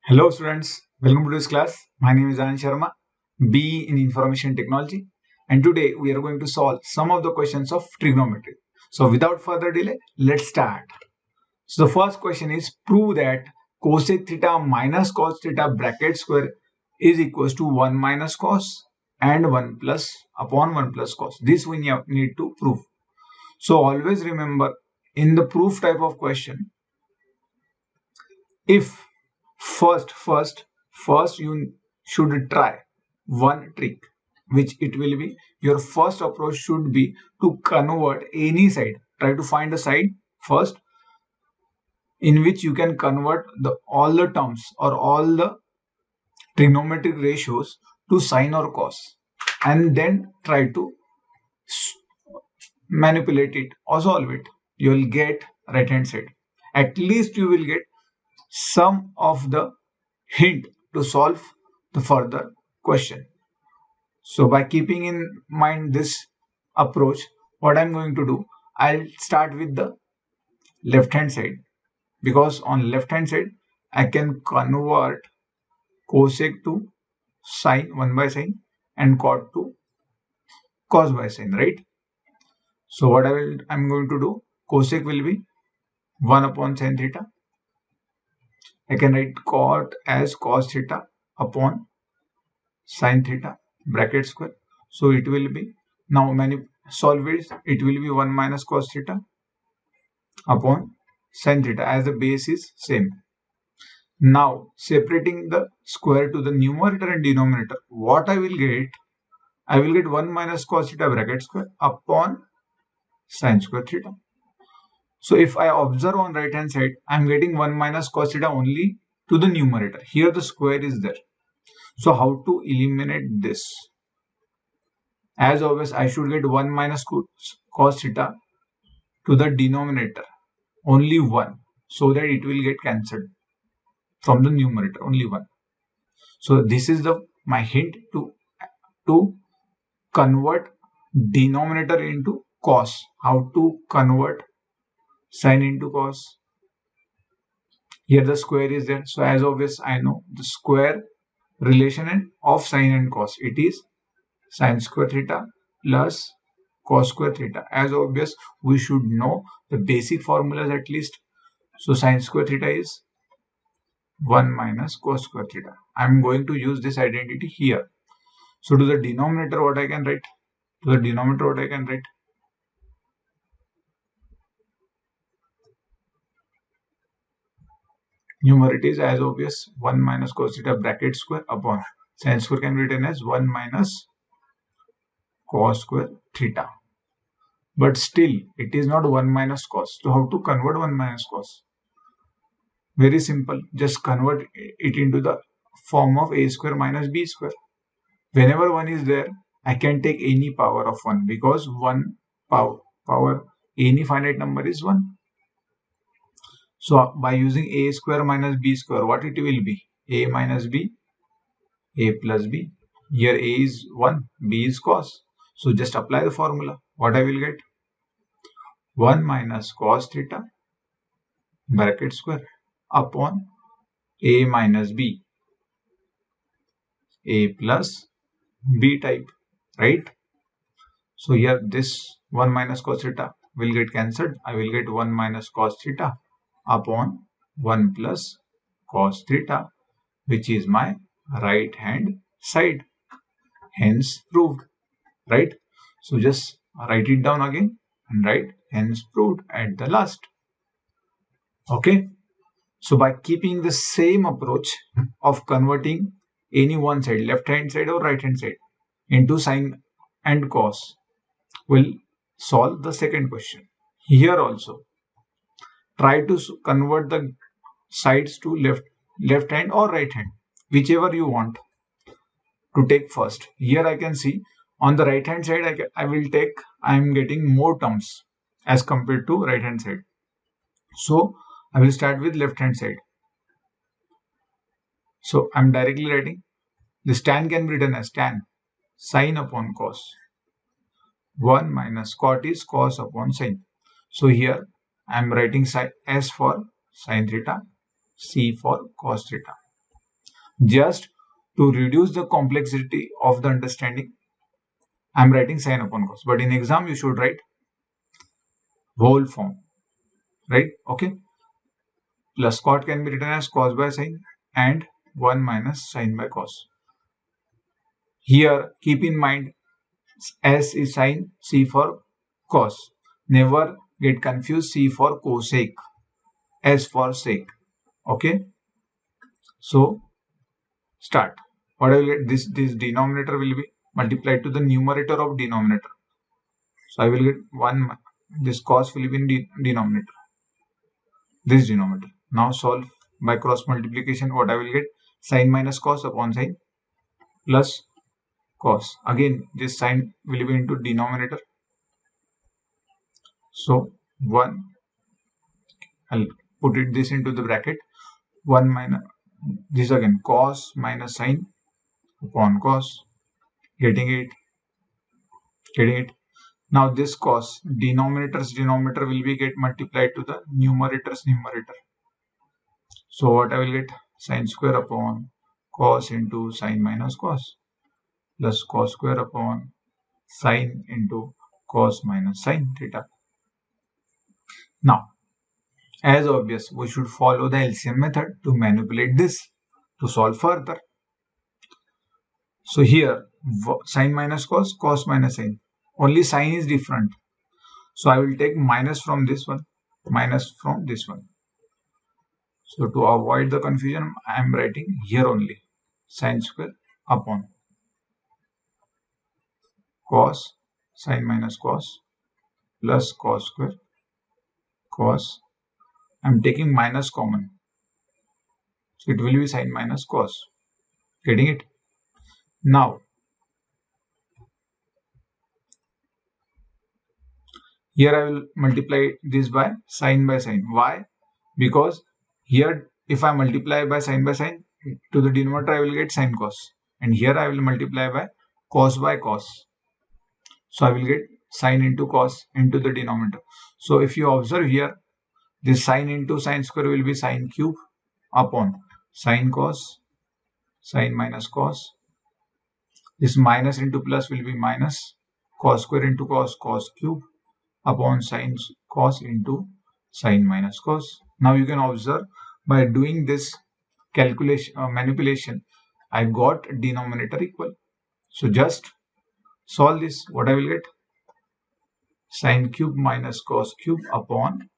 Hello students, welcome to this class. My name is Anand Sharma, BE in Information Technology, and today we are going to solve some of the questions of trigonometry. So without further delay, let's start. So the first question is prove that cosec theta minus cos theta bracket square is equals to 1 minus cos and 1 plus upon 1 plus cos. This we need to prove. So always remember in the proof type of question, if first you should try one trick, which it will be your first approach should be to convert any side. Try to find a side first in which you can convert all the terms or all the trigonometric ratios to sine or cos, and then try to manipulate it or solve it. You will get right hand side. At least you will get some of the hint to solve the further question. So by keeping in mind this approach, what I'm going to do, I'll start with the left hand side, because on left hand side I can convert cosec to sine 1 by sine and cot to cos by sine, right? So what I'm going to do, cosec will be 1 upon sine theta. I can write cot as cos theta upon sine theta bracket square. So it will be, now solve it will be 1 minus cos theta upon sine theta, as the base is same. Now separating the square to the numerator and denominator, what I will get 1 minus cos theta bracket square upon sine square theta. So if I observe on right hand side, I am getting 1 minus cos theta only to the numerator. Here the square is there. So how to eliminate this? As always, I should get 1 minus cos theta to the denominator, only 1, so that it will get cancelled from the numerator, only 1. So this is my hint to convert denominator into cos. How to convert sine into cos? Here the square is there. So as always, I know the square relation of sine and cos. It is sine square theta plus cos square theta. As obvious, we should know the basic formulas at least. So sine square theta is 1 minus cos square theta. I am going to use this identity here. So to the denominator, what I can write? To the denominator, what I can write? Numerator is as obvious 1 minus cos theta bracket square upon sine square can be written as 1 minus cos square theta. But still, it is not 1 minus cos. So how to convert 1 minus cos? Very simple. Just convert it into the form of a square minus b square. Whenever 1 is there, I can take any power of 1, because 1 power any finite number is 1. So by using a square minus b square, what it will be? A minus b, a plus b. Here a is 1, b is cos. So just apply the formula. What I will get? 1 minus cos theta bracket square upon a minus b, a plus b type, right? So here this 1 minus cos theta will get cancelled. I will get 1 minus cos theta upon 1 plus cos theta, which is my right hand side. Hence proved, right? So just write it down again and write hence proved at the last. Okay. So by keeping the same approach of converting any one side, left hand side or right hand side, into sine and cos, will solve the second question. Here also, try to convert the sides to left hand or right hand, whichever you want to take first. Here I can see on the right hand side, I am getting more terms as compared to right hand side. So I will start with left hand side. So I'm directly writing this. Tan can be written as tan sine upon cos. 1 minus cot is cos upon sine. So here I am writing S for sine theta, C for cos theta. Just to reduce the complexity of the understanding, I'm writing sine upon cos. But in exam, you should write whole form, right? Okay. Plus cot can be written as cos by sine and 1 minus sine by cos. Here, keep in mind S is sine, C for cos. Never get confused. C for cosec, S for sec. Okay. So start. What I will get? This denominator will be multiplied to the numerator of denominator. So I will get 1. This cos will be in denominator. This denominator. Now solve by cross multiplication. What I will get? Sine minus cos upon sine plus cos. Again, this sine will be into denominator. So 1. I'll put this into the bracket. 1 minus this again cos minus sine upon cos. Getting it. Now this cos denominator will be get multiplied to the numerator's numerator. So what I will get? Sine square upon cos into sine minus cos plus cos square upon sine into cos minus sine theta. Now, as obvious, we should follow the LCM method to manipulate this to solve further. So here, sine minus cos, cos minus sine. Only sign is different. So I will take minus from this one, minus from this one. So to avoid the confusion, I am writing here only sine square upon cos sine minus cos plus cos square cos. I am taking minus common. So it will be sine minus cos. Getting it? Now, here I will multiply this by sine. Why? Because here if I multiply by sine to the denominator I will get sine cos. And here I will multiply by cos by cos. So I will get sine into cos into the denominator. So if you observe here, this sine into sine square will be sine cube upon sine cos, sine minus cos. This minus into plus will be minus cos square into cos, cos cube upon sine cos into sine minus cos. Now you can observe by doing this calculation manipulation, I got denominator equal. So just solve this. What I will get? Sine cube minus cos cube upon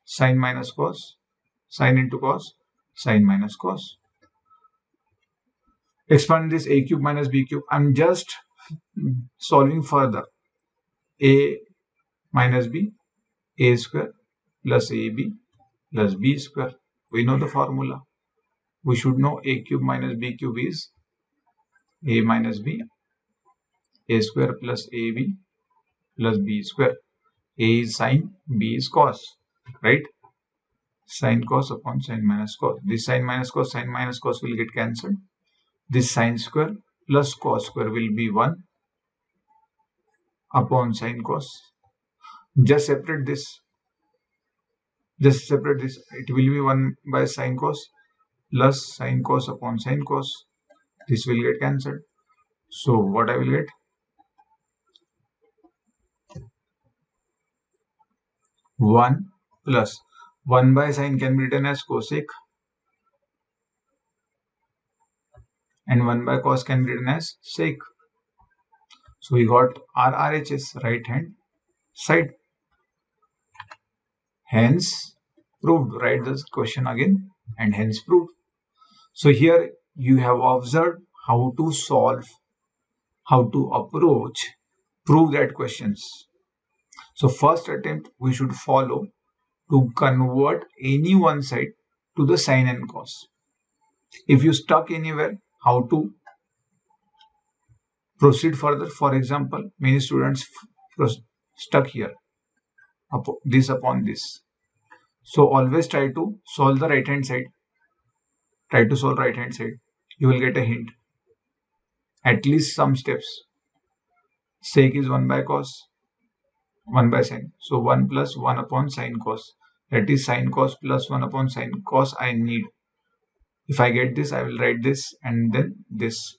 sine minus cos, sine into cos, sine minus cos. Expand this a cube minus b cube. I'm just solving further. A minus b, a square plus ab plus b square. We know the formula. We should know a cube minus b cube is a minus b, a square plus ab plus b square. A is sine, b is cos, right? Sine cos upon sine minus cos. This sine minus cos will get cancelled. This sine square plus cos square will be 1 upon sine cos. Just separate this. It will be 1 by sine cos plus sine cos upon sine cos. This will get cancelled. So what I will get? 1 plus 1 by sine can be written as cosec and 1 by cos can be written as sec. So we got our RHS, right hand side. Hence proved. Write this question again and hence proved. So here you have observed how to solve, how to approach, prove that questions. So first attempt we should follow to convert any one side to the sine and cos. If you stuck anywhere, how to proceed further? For example, many students stuck here, this upon this. So always try to solve the right hand side. Try to solve right hand side. You will get a hint. At least some steps. Sec is 1 by cos, 1 by sine. So 1 plus 1 upon sine cos. That is sine cos plus 1 upon sine cos I need. If I get this, I will write this and then this.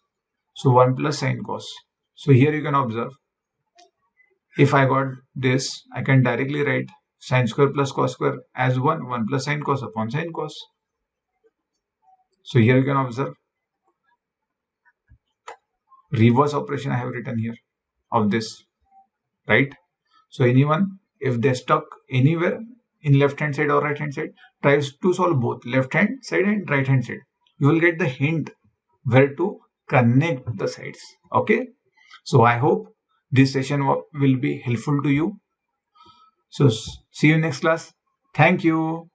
So 1 plus sine cos. So here you can observe, if I got this, I can directly write sine square plus cos square as 1 plus sine cos upon sine cos. So here you can observe reverse operation I have written here of this, right? So anyone, if they stuck anywhere in left hand side or right hand side, tries to solve both left hand side and right hand side. You will get the hint where to connect the sides. Okay. So I hope this session will be helpful to you. So see you next class. Thank you.